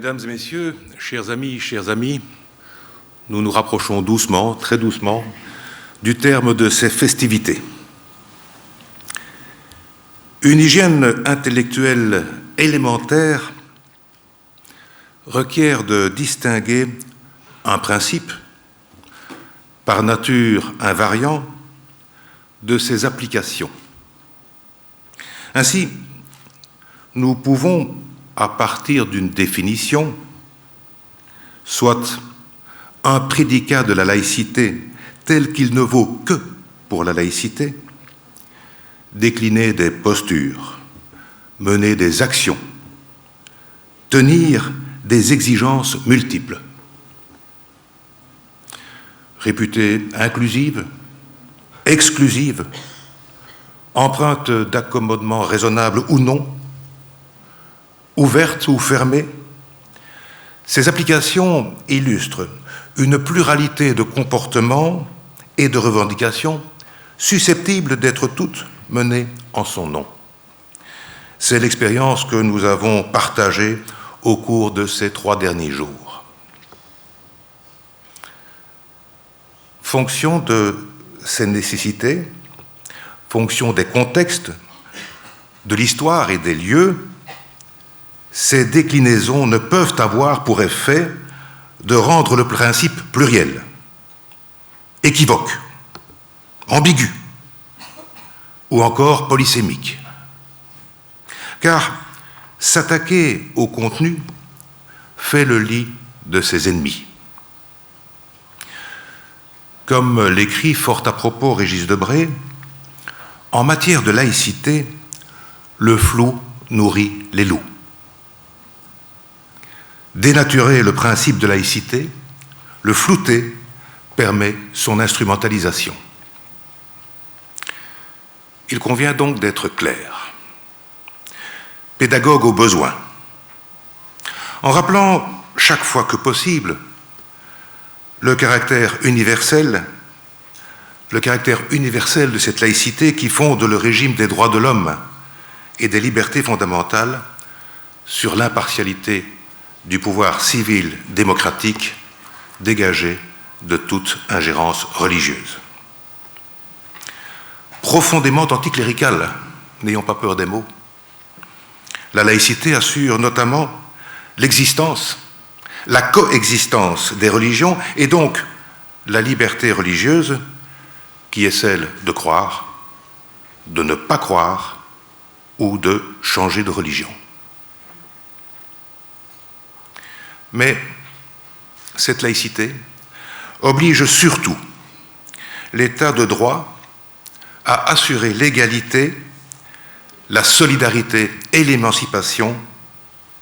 Mesdames et messieurs, chers amis, nous nous rapprochons doucement, très doucement, du terme de ces festivités. Une hygiène intellectuelle élémentaire requiert de distinguer un principe, par nature invariant, de ses applications. Ainsi, nous pouvons, à partir d'une définition, soit un prédicat de la laïcité tel qu'il ne vaut que pour la laïcité, décliner des postures, mener des actions, tenir des exigences multiples, réputée inclusive, exclusive, empreinte d'accommodement raisonnable ou non, ouverte ou fermée. Ces applications illustrent une pluralité de comportements et de revendications susceptibles d'être toutes menées en son nom. C'est l'expérience que nous avons partagée au cours de ces 3 derniers jours. Fonction de ces nécessités, fonction des contextes, de l'histoire et des lieux, ces déclinaisons ne peuvent avoir pour effet de rendre le principe pluriel, équivoque, ambigu ou encore polysémique. Car s'attaquer au contenu fait le lit de ses ennemis. Comme l'écrit fort à propos Régis Debray, en matière de laïcité, le flou nourrit les loups. Dénaturer le principe de laïcité, le flouter, permet son instrumentalisation. Il convient donc d'être clair, pédagogue au besoin, en rappelant chaque fois que possible le caractère universel de cette laïcité qui fonde le régime des droits de l'homme et des libertés fondamentales sur l'impartialité du pouvoir civil démocratique dégagé de toute ingérence religieuse. Profondément anticléricale, n'ayons pas peur des mots, la laïcité assure notamment l'existence, la coexistence des religions et donc la liberté religieuse qui est celle de croire, de ne pas croire ou de changer de religion. Mais cette laïcité oblige surtout l'État de droit à assurer l'égalité, la solidarité et l'émancipation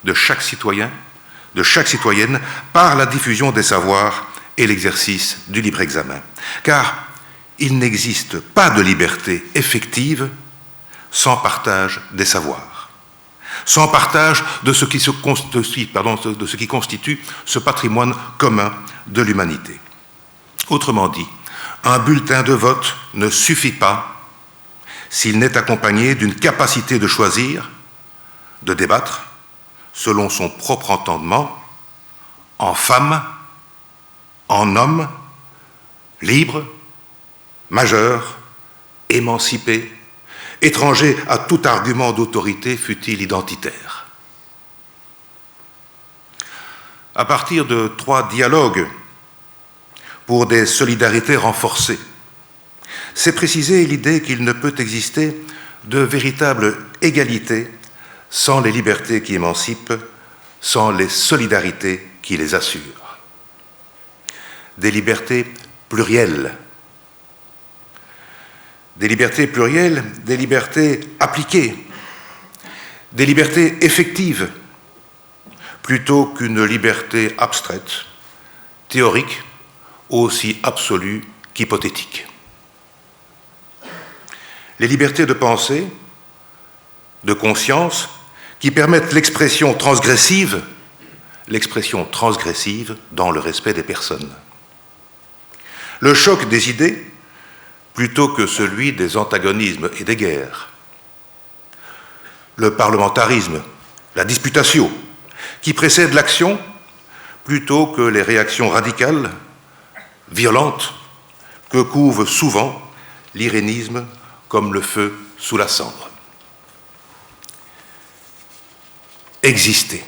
de chaque citoyen, de chaque citoyenne, par la diffusion des savoirs et l'exercice du libre examen. Car il n'existe pas de liberté effective sans partage des savoirs, sans partage de ce qui constitue ce patrimoine commun de l'humanité. Autrement dit, un bulletin de vote ne suffit pas s'il n'est accompagné d'une capacité de choisir, de débattre, selon son propre entendement, en femme, en homme, libre, majeur, émancipé, étranger à tout argument d'autorité, fût-il identitaire. À partir de 3 dialogues pour des solidarités renforcées, c'est préciser l'idée qu'il ne peut exister de véritable égalité sans les libertés qui émancipent, sans les solidarités qui les assurent. Des libertés plurielles, des libertés appliquées, des libertés effectives, plutôt qu'une liberté abstraite, théorique, aussi absolue qu'hypothétique. Les libertés de pensée, de conscience, qui permettent l'expression transgressive dans le respect des personnes. Le choc des idées, plutôt que celui des antagonismes et des guerres. Le parlementarisme, la disputatio, qui précèdent l'action plutôt que les réactions radicales, violentes, que couve souvent l'irénisme comme le feu sous la cendre. Exister,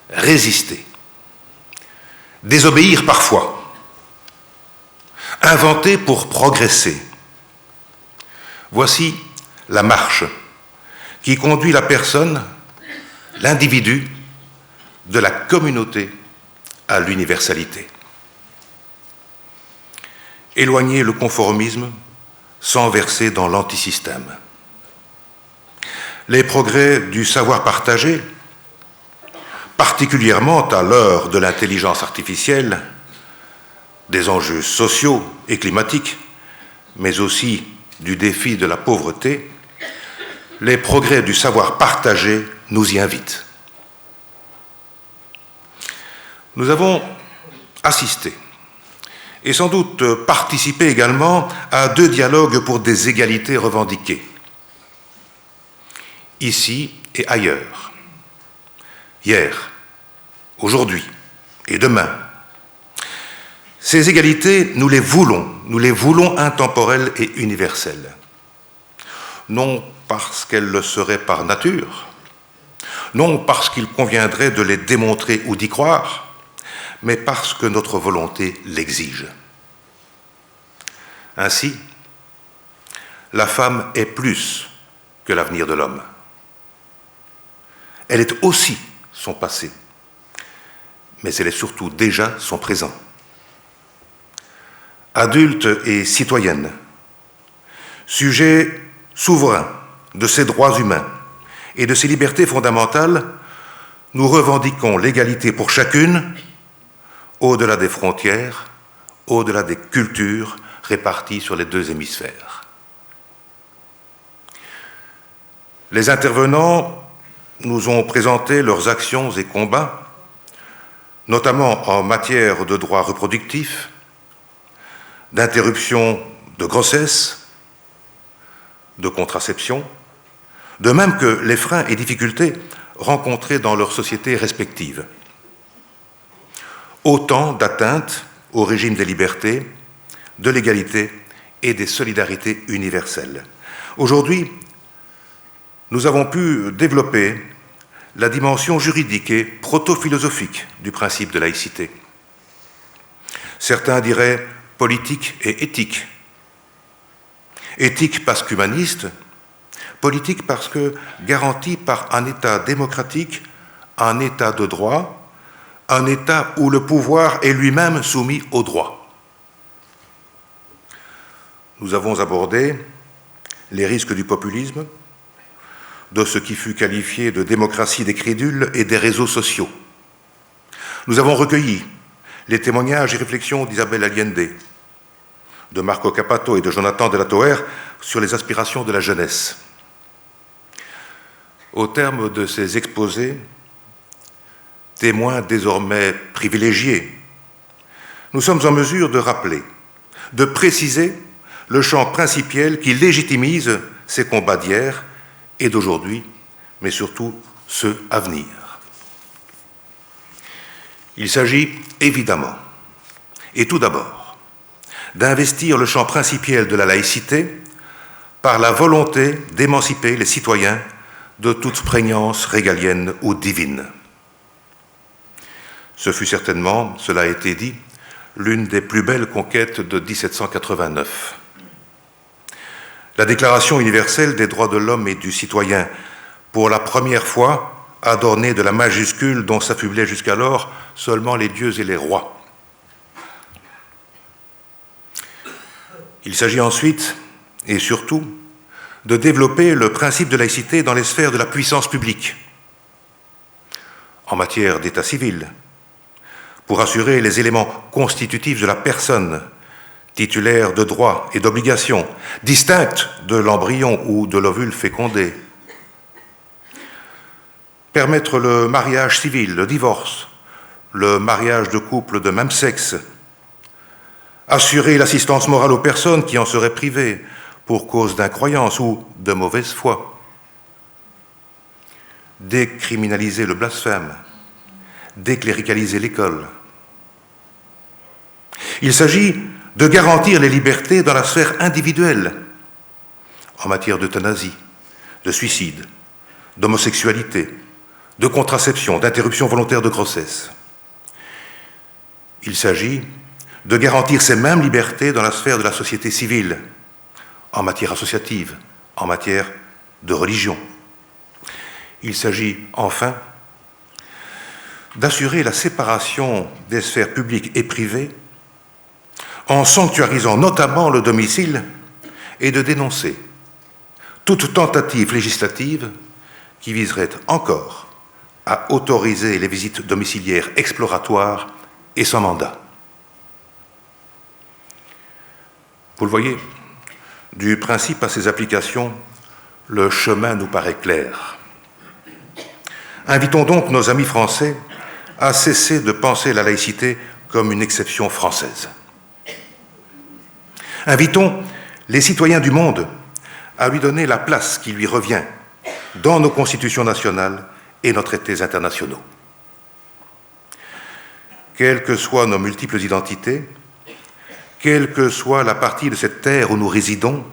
résister, désobéir parfois, inventer pour progresser. Voici la marche qui conduit la personne, l'individu, de la communauté à l'universalité. Éloigner le conformisme sans verser dans l'antisystème. Les progrès du savoir partagé, particulièrement à l'heure de l'intelligence artificielle, des enjeux sociaux et climatiques, mais aussi du défi de la pauvreté, les progrès du savoir partagé nous y invitent. Nous avons assisté et sans doute participé également à 2 dialogues pour des égalités revendiquées, ici et ailleurs, hier, aujourd'hui et demain. Ces égalités, nous les voulons intemporelles et universelles, non parce qu'elles le seraient par nature, non parce qu'il conviendrait de les démontrer ou d'y croire, mais parce que notre volonté l'exige. Ainsi, la femme est plus que l'avenir de l'homme. Elle est aussi son passé, mais elle est surtout déjà son présent. Adulte et citoyenne, sujet souverain de ses droits humains et de ses libertés fondamentales, nous revendiquons l'égalité pour chacune, au-delà des frontières, au-delà des cultures réparties sur les 2 hémisphères. Les intervenants nous ont présenté leurs actions et combats, notamment en matière de droits reproductifs, d'interruption de grossesse, de contraception, de même que les freins et difficultés rencontrés dans leurs sociétés respectives. Autant d'atteintes au régime des libertés, de l'égalité et des solidarités universelles. Aujourd'hui, nous avons pu développer la dimension juridique et proto-philosophique du principe de laïcité. Certains diraient politique et éthique. Éthique parce qu'humaniste, politique parce que garantie par un État démocratique, un État de droit, un État où le pouvoir est lui-même soumis au droit. Nous avons abordé les risques du populisme, de ce qui fut qualifié de démocratie des crédules et des réseaux sociaux. Nous avons recueilli les témoignages et réflexions d'Isabelle Allende, de Marco Cappato et de Jonathan de la Toer sur les aspirations de la jeunesse. Au terme de ces exposés, témoins désormais privilégiés, nous sommes en mesure de rappeler, de préciser le champ principiel qui légitimise ces combats d'hier et d'aujourd'hui, mais surtout ceux à venir. Il s'agit évidemment, et tout d'abord, d'investir le champ principiel de la laïcité par la volonté d'émanciper les citoyens de toute prégnance régalienne ou divine. Ce fut certainement, cela a été dit, l'une des plus belles conquêtes de 1789. La Déclaration universelle des droits de l'homme et du citoyen, pour la première fois, adornée de la majuscule dont s'affublaient jusqu'alors seulement les dieux et les rois. Il s'agit ensuite, et surtout, de développer le principe de laïcité dans les sphères de la puissance publique, en matière d'état civil, pour assurer les éléments constitutifs de la personne, titulaire de droits et d'obligations, distinctes de l'embryon ou de l'ovule fécondé. Permettre le mariage civil, le divorce, le mariage de couples de même sexe. Assurer l'assistance morale aux personnes qui en seraient privées pour cause d'incroyance ou de mauvaise foi. décriminaliser le blasphème, décléricaliser l'école. Il s'agit de garantir les libertés dans la sphère individuelle, en matière d'euthanasie, de suicide, d'homosexualité, de contraception, d'interruption volontaire de grossesse. Il s'agit de garantir ces mêmes libertés dans la sphère de la société civile, en matière associative, en matière de religion. Il s'agit enfin d'assurer la séparation des sphères publiques et privées en sanctuarisant notamment le domicile et de dénoncer toute tentative législative qui viserait encore à autoriser les visites domiciliaires exploratoires et sans mandat. Vous le voyez, du principe à ses applications, le chemin nous paraît clair. Invitons donc nos amis français à cesser de penser la laïcité comme une exception française. Invitons les citoyens du monde à lui donner la place qui lui revient dans nos constitutions nationales et nos traités internationaux. Quelles que soient nos multiples identités, quelle que soit la partie de cette terre où nous résidons,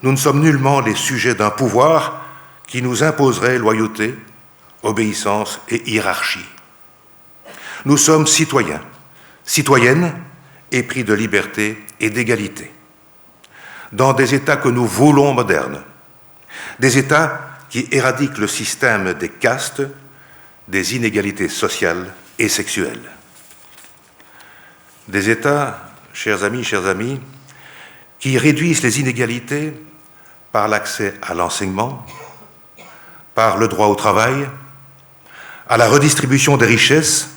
nous ne sommes nullement les sujets d'un pouvoir qui nous imposerait loyauté, obéissance et hiérarchie. Nous sommes citoyens, citoyennes, épris de liberté et d'égalité, dans des États que nous voulons modernes, des États qui éradiquent le système des castes, des inégalités sociales et sexuelles. Des États, chers amis, qui réduisent les inégalités par l'accès à l'enseignement, par le droit au travail, à la redistribution des richesses,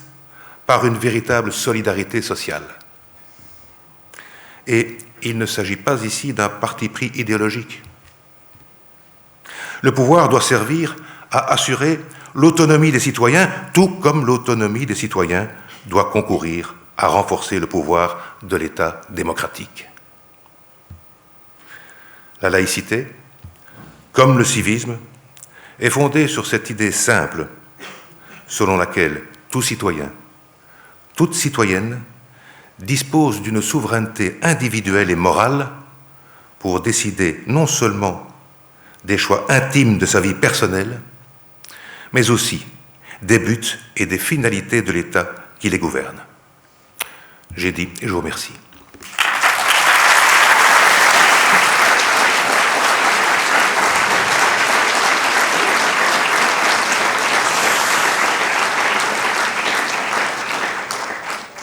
par une véritable solidarité sociale. Et il ne s'agit pas ici d'un parti pris idéologique. Le pouvoir doit servir à assurer l'autonomie des citoyens, tout comme l'autonomie des citoyens doit concourir à renforcer le pouvoir de l'État démocratique. La laïcité, comme le civisme, est fondée sur cette idée simple, selon laquelle tout citoyen, toute citoyenne dispose d'une souveraineté individuelle et morale pour décider non seulement des choix intimes de sa vie personnelle, mais aussi des buts et des finalités de l'État qui les gouverne. J'ai dit et je vous remercie.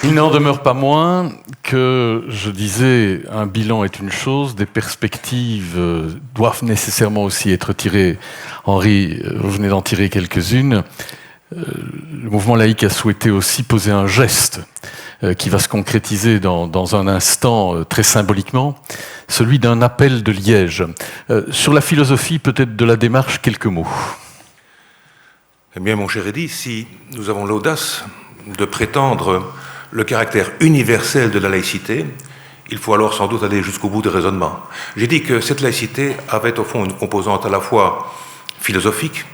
Il n'en demeure pas moins que, je disais, un bilan est une chose, des perspectives doivent nécessairement aussi être tirées. Henri, vous venez d'en tirer quelques-unes. Le mouvement laïque a souhaité aussi poser un geste qui va se concrétiser dans un instant très symboliquement, celui d'un appel de Liège. Sur la philosophie peut-être de la démarche, quelques mots. Eh bien, mon cher Eddy, si nous avons l'audace de prétendre le caractère universel de la laïcité, il faut alors sans doute aller jusqu'au bout des raisonnements. J'ai dit que cette laïcité avait au fond une composante à la fois philosophique,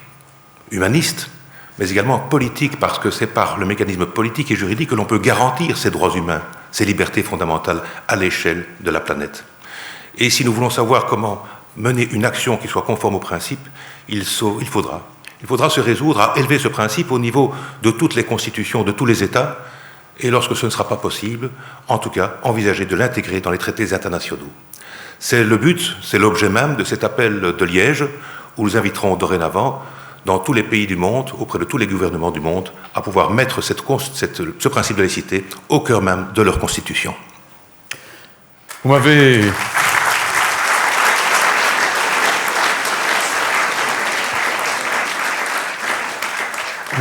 humaniste, mais également politique, parce que c'est par le mécanisme politique et juridique que l'on peut garantir ces droits humains, ces libertés fondamentales à l'échelle de la planète. Et si nous voulons savoir comment mener une action qui soit conforme aux principes, il faudra se résoudre à élever ce principe au niveau de toutes les constitutions, de tous les États, et lorsque ce ne sera pas possible, en tout cas, envisager de l'intégrer dans les traités internationaux. C'est le but, c'est l'objet même de cet appel de Liège, où nous inviterons dorénavant, dans tous les pays du monde, auprès de tous les gouvernements du monde, à pouvoir mettre ce principe de laïcité au cœur même de leur constitution. Vous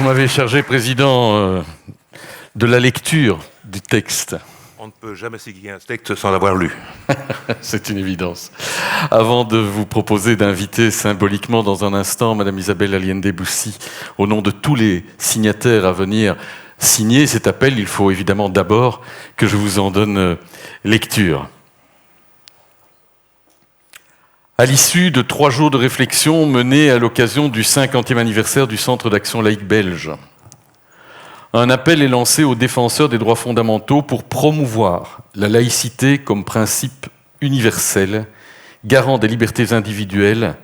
m'avez chargé, Président, de la lecture du texte. On ne peut jamais s'écrire un texte sans l'avoir lu. C'est une évidence. Avant de vous proposer d'inviter symboliquement dans un instant Madame Isabelle Allende-Boussy, au nom de tous les signataires à venir signer cet appel, il faut évidemment d'abord que je vous en donne lecture. À l'issue de 3 jours de réflexion menés à l'occasion du 50e anniversaire du Centre d'action laïque belge, un appel est lancé aux défenseurs des droits fondamentaux pour promouvoir la laïcité comme principe universel, garant des libertés individuelles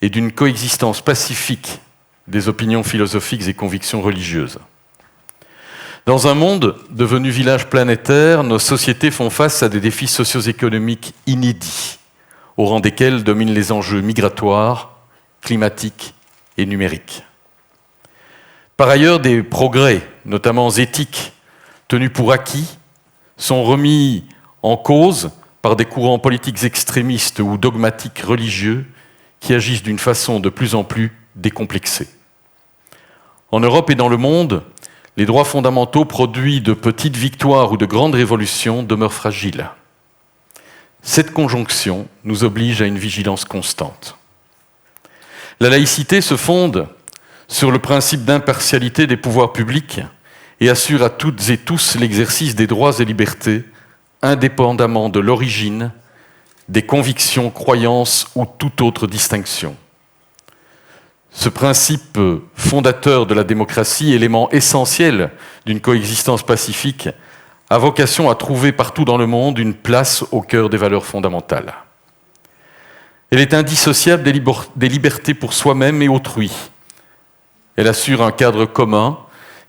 et d'une coexistence pacifique des opinions philosophiques et convictions religieuses. Dans un monde devenu village planétaire, nos sociétés font face à des défis socio-économiques inédits, au rang desquels dominent les enjeux migratoires, climatiques et numériques. Par ailleurs, des progrès, notamment éthiques, tenus pour acquis, sont remis en cause par des courants politiques extrémistes ou dogmatiques religieux qui agissent d'une façon de plus en plus décomplexée. En Europe et dans le monde, les droits fondamentaux produits de petites victoires ou de grandes révolutions demeurent fragiles. Cette conjonction nous oblige à une vigilance constante. La laïcité se fonde sur le principe d'impartialité des pouvoirs publics et assure à toutes et tous l'exercice des droits et libertés, indépendamment de l'origine, des convictions, croyances ou toute autre distinction. Ce principe fondateur de la démocratie, élément essentiel d'une coexistence pacifique, a vocation à trouver partout dans le monde une place au cœur des valeurs fondamentales. Elle est indissociable des libertés pour soi-même et autrui. Elle assure un cadre commun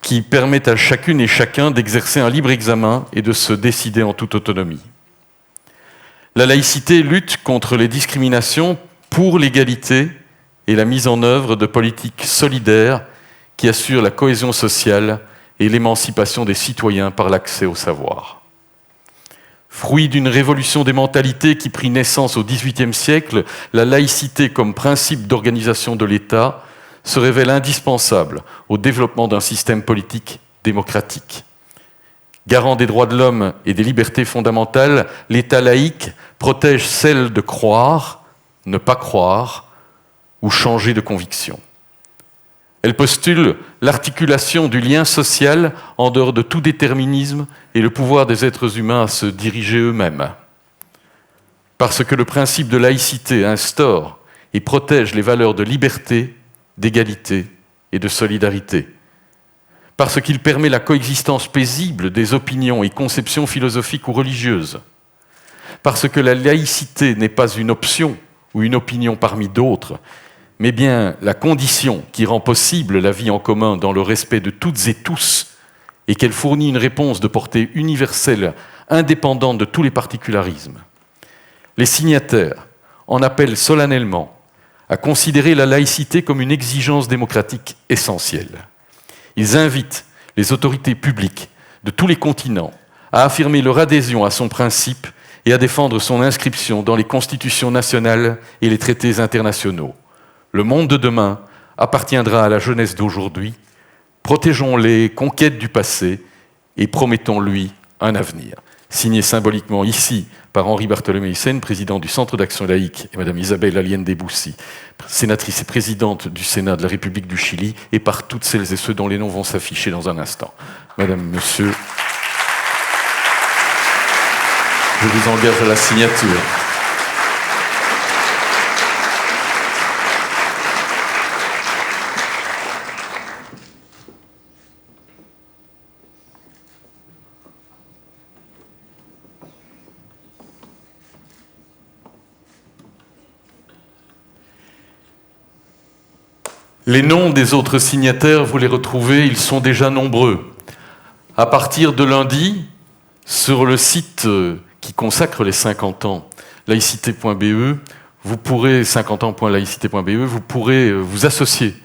qui permet à chacune et chacun d'exercer un libre examen et de se décider en toute autonomie. La laïcité lutte contre les discriminations pour l'égalité et la mise en œuvre de politiques solidaires qui assurent la cohésion sociale et l'émancipation des citoyens par l'accès au savoir. Fruit d'une révolution des mentalités qui prit naissance au XVIIIe siècle, la laïcité comme principe d'organisation de l'État se révèle indispensable au développement d'un système politique démocratique. Garant des droits de l'homme et des libertés fondamentales, l'État laïque protège celle de croire, ne pas croire ou changer de conviction. Elle postule l'articulation du lien social en dehors de tout déterminisme et le pouvoir des êtres humains à se diriger eux-mêmes. Parce que le principe de laïcité instaure et protège les valeurs de liberté, d'égalité et de solidarité. Parce qu'il permet la coexistence paisible des opinions et conceptions philosophiques ou religieuses. Parce que la laïcité n'est pas une option ou une opinion parmi d'autres, mais bien la condition qui rend possible la vie en commun dans le respect de toutes et tous, et qu'elle fournit une réponse de portée universelle, indépendante de tous les particularismes. Les signataires en appellent solennellement à considérer la laïcité comme une exigence démocratique essentielle. Ils invitent les autorités publiques de tous les continents à affirmer leur adhésion à son principe et à défendre son inscription dans les constitutions nationales et les traités internationaux. Le monde de demain appartiendra à la jeunesse d'aujourd'hui. Protégeons les conquêtes du passé et promettons-lui un avenir. Signé symboliquement ici par Henri Bartholomé Hyssen, président du Centre d'action laïque, et Mme Isabelle Allende-Boussi, sénatrice et présidente du Sénat de la République du Chili, et par toutes celles et ceux dont les noms vont s'afficher dans un instant. Madame, Monsieur, je vous engage à la signature. Les noms des autres signataires, vous les retrouvez, ils sont déjà nombreux. À partir de lundi, sur le site qui consacre les 50 ans, laïcité.be, vous pourrez, 50ans.laïcité.be, vous pourrez vous associer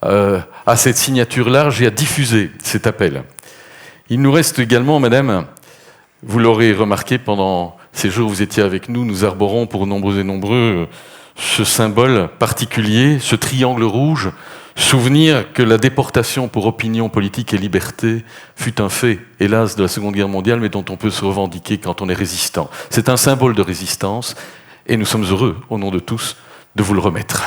à cette signature large et à diffuser cet appel. Il nous reste également, madame, vous l'aurez remarqué pendant ces jours où vous étiez avec nous, nous arborons pour nombreux et nombreux ce symbole particulier, ce triangle rouge, souvenir que la déportation pour opinion politique et liberté fut un fait, hélas, de la Seconde Guerre mondiale, mais dont on peut se revendiquer quand on est résistant. C'est un symbole de résistance, et nous sommes heureux, au nom de tous, de vous le remettre.